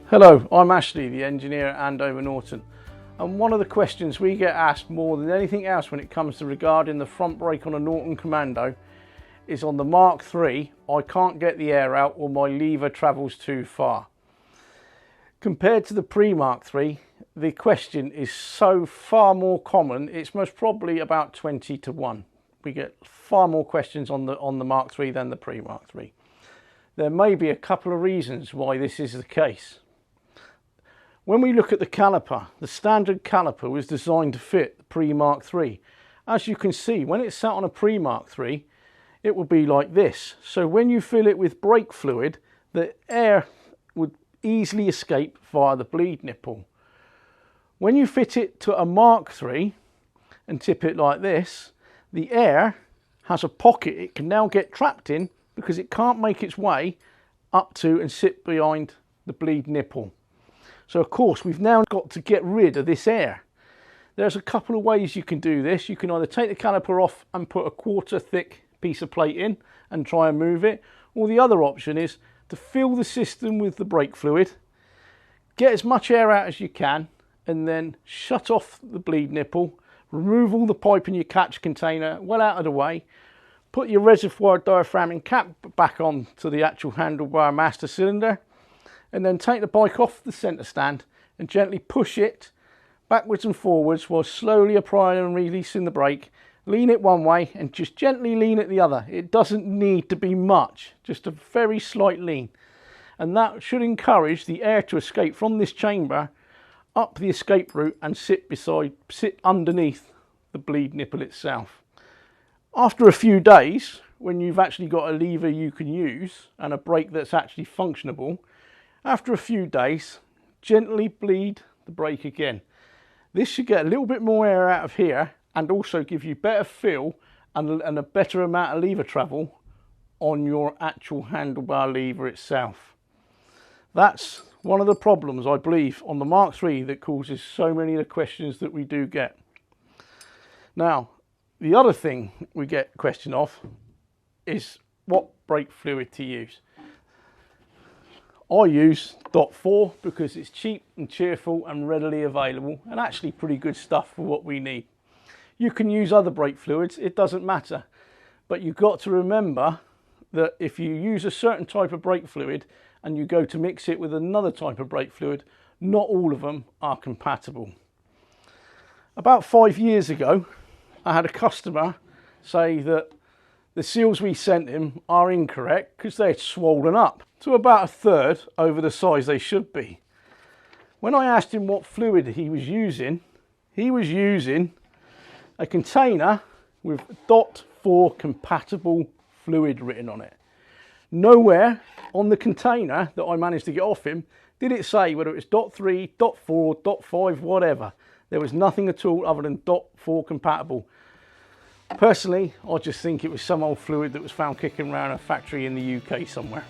Hello, I'm Ashley, the engineer at Andover Norton, and one of the questions we get asked more than anything else when it comes to regarding the front brake on a Norton Commando is on the Mark III, I can't get the air out or my lever travels too far. Compared to the pre-Mark III, the question is so far more common, it's most probably about 20 to 1. We get far more questions on the Mark III than the pre-Mark III. There may be a couple of reasons why this is the case. When we look at the caliper, the standard caliper was designed to fit the pre-Mark III. As you can see, when it's sat on a pre-Mark III, it will be like this. So when you fill it with brake fluid, the air would easily escape via the bleed nipple. When you fit it to a Mark III and tip it like this, the air has a pocket it can now get trapped in because it can't make its way up to and sit behind the bleed nipple. So of course we've now got to get rid of this air. There's a couple of ways you can do this. You can either take the caliper off and put a quarter thick piece of plate in and try and move it, or the other option is to fill the system with the brake fluid, get as much air out as you can, and then shut off the bleed nipple, remove all the pipe in your catch container well out of the way, put your reservoir diaphragm and cap back on to the actual handlebar master cylinder, and then take the bike off the centre stand and gently push it backwards and forwards while slowly applying and releasing the brake. Lean it one way and just gently lean it the other. It doesn't need to be much, just a very slight lean. And that should encourage the air to escape from this chamber up the escape route and sit underneath the bleed nipple itself. After a few days, when you've actually got a lever you can use and a brake that's actually functionable, after a few days, gently bleed the brake again. This should get a little bit more air out of here and also give you better feel and a better amount of lever travel on your actual handlebar lever itself. That's one of the problems, I believe, on the Mark III that causes so many of the questions that we do get. Now, the other thing we get a question of is what brake fluid to use. I use .4 because it's cheap and cheerful and readily available and actually pretty good stuff for what we need. You can use other brake fluids, it doesn't matter. But you've got to remember that if you use a certain type of brake fluid and you go to mix it with another type of brake fluid, not all of them are compatible. About 5 years ago, I had a customer say that the seals we sent him are incorrect because they're swollen up to about a third over the size they should be. When I asked him what fluid he was using a container with .4 compatible fluid written on it. Nowhere on the container that I managed to get off him did it say whether it was .3, .4, .5, whatever. There was nothing at all other than .4 compatible. Personally, I just think it was some old fluid that was found kicking around a factory in the UK somewhere.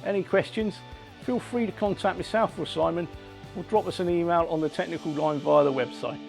Any questions? Feel free to contact myself or Simon, or drop us an email on the technical line via the website.